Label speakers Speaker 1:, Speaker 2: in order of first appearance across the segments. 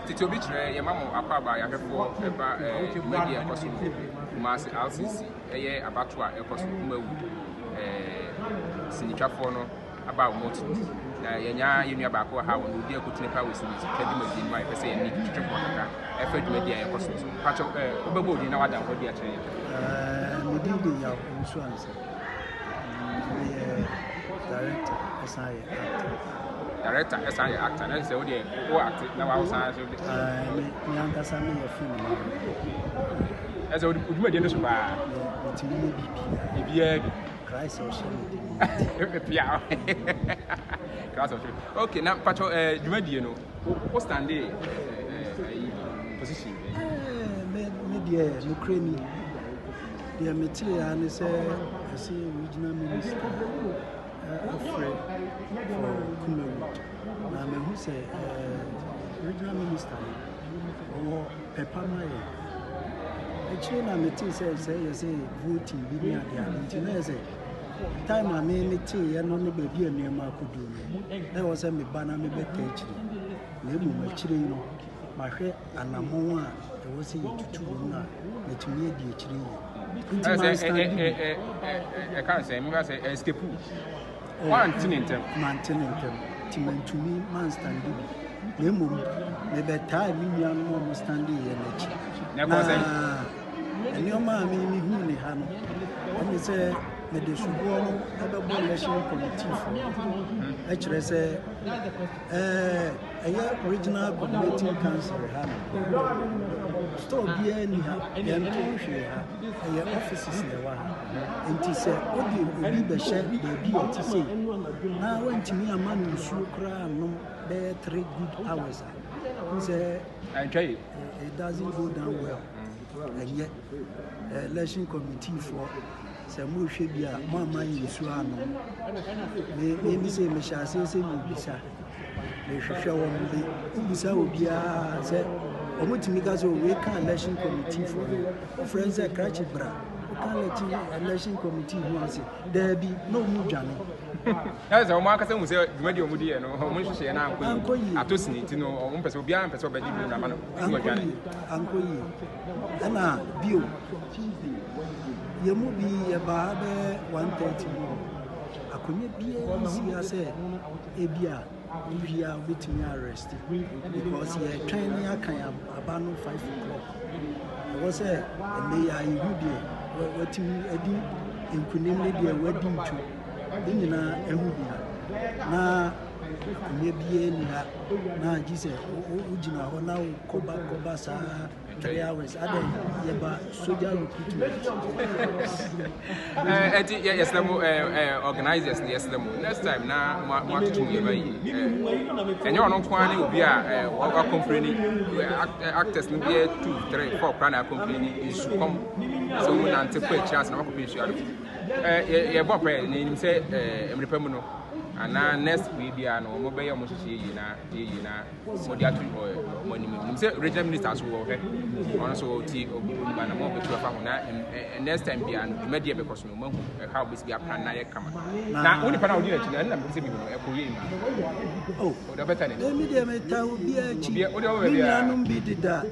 Speaker 1: Tito Bitre, your mamma, Apaba, Yakafo, media apostle, Master RCC, Abatua, Apostle Kumawood, Sinichafono, about Motu. Yanya, you near Bako, how would you go to the power with Kedimid, my say, and need to check one. Effort media apostles. Patch of Kumawood, you know what I'm going to say.
Speaker 2: Medidi ya insurance. Director, SI actor.
Speaker 1: Director, SI actor. And so they go active now outside.
Speaker 2: Mianka Sami of film.
Speaker 1: As I would make the super.
Speaker 2: Christ or
Speaker 1: okay, now, Pacho, you know, what's the position?
Speaker 2: Media, Ukraine. The material is a regional minister afraid for Kumawood. Now, who say regional minister or Pepamay? Actually, I'm a tea say voting, be near the say time I made it tea and only baby and near Marco. There was a banner, maybe catch. Maybe my children, my hair and a more. I was saying to two women, let me be a children.
Speaker 1: I can't say, I say, escape. One thing,
Speaker 2: to me, man standing. Maybe time me young woman standing here. Never say, and your mammy, me, Hannah. And they say, that they should go on the election committee. Actually, say, a original committee council. Stop here, and your offices in the one. And he said, what do you be the share to say? Now, when to me, a man who should cry, no, there 3 good hours. He said, it doesn't go down well. And yet, election committee for some should be a mamma in Suano. Maybe say, Misha says, Mubisa. They should show me Ubisa will be a said. I want to make us a election committee for friends at Kratchbra. Election committee wants it. There be no new journey.
Speaker 1: As a market was a radio moody and how much she and Uncle Atosni to know one person beyond person by Uncle and now, Bill. You will be about 1:30 more. I couldn't be a say, Abia. We are waiting arrested because he had training about 5 o'clock. I was and they are waiting in Kunimidi wedding to Inina Ehubia. Now, maybe now, Jesus, Ujina, now Kobasa. 3 hours. Other soldier recruitment. Yes, the organizers. Yes, the next time now, want to be and you're not planning to be a company. Actors, maybe 2, 3, 4 plan company is to come. So, we don't take a chance. No competition. Yeah, Bob, name say, Emily and now next week, no mobile Moshe, regional ministers will also tea or and next time be an media because no how we be a plan. Now, only pan out here and I'm receiving a Korean. Oh, the better the media be the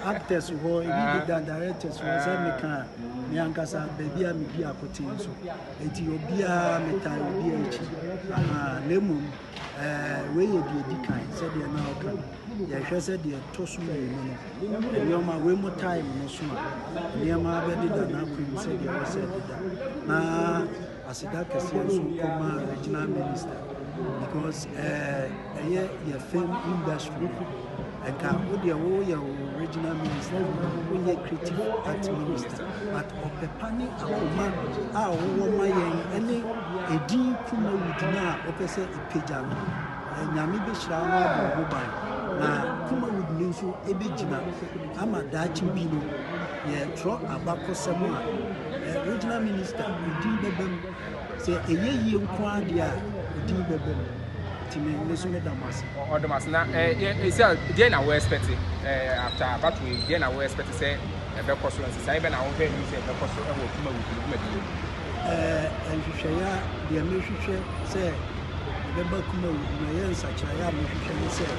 Speaker 1: actors who the directors who send me Nyankasa baby and be a potential. Ethiopia metal Lemon, where you did kind, said they are now coming. They said they are tossing and you're my way more time, no sooner. Near my bed, and said they were said that. Now, as a dark as you come, regional minister, because your film industry. I can't put your original minister, only creative arts minister, but of the panic, our woman, any a deep Kumawood now, opposite a pajama, and Yamibi Shrawa Mobile. Now, Kumawood means you a bigina. I'm a Dutch Bino, yeah, throw a backo somewhere. Original minister, we do them say a year quadia, we do them. Or the master, Diana were expecting after but we Diana were expecting to say a better consultancy. I even our own you say the cost of
Speaker 2: and you share the American say the Bakumo, such a young say.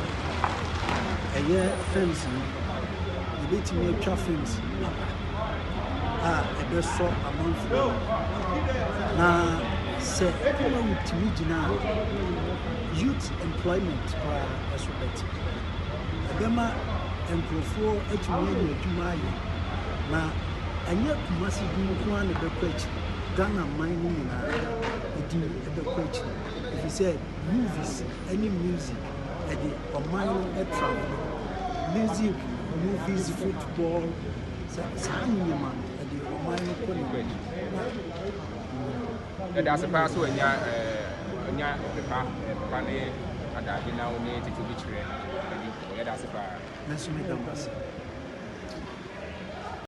Speaker 1: ɛyɛ films no yɛbɛtumi atwa films a ɛbɛsɔ amanfoɔ na sɛ Kumawood tumi gyina youth employment koraa ɛso bɛte ɛbɛma nkurɔfoɔ atumi anya adwuma ayɛ na ɛnyɛ Kumasi bi nko ara na ɛbɛkɔ akyi Ghana man no nyinaa ɛdi ɛbɛkɔ akyi ɛfiri sɛ movies ɛne music ɛde ɔman no travel music movies football saa nneɛma no ɛde ɔman no kɔ ne bɛdi
Speaker 3: ɛda ase paa so anya pepa ne adade na wo ne tete bi kyerɛ ɛdi ɛda ase paa
Speaker 1: na so meda mo ase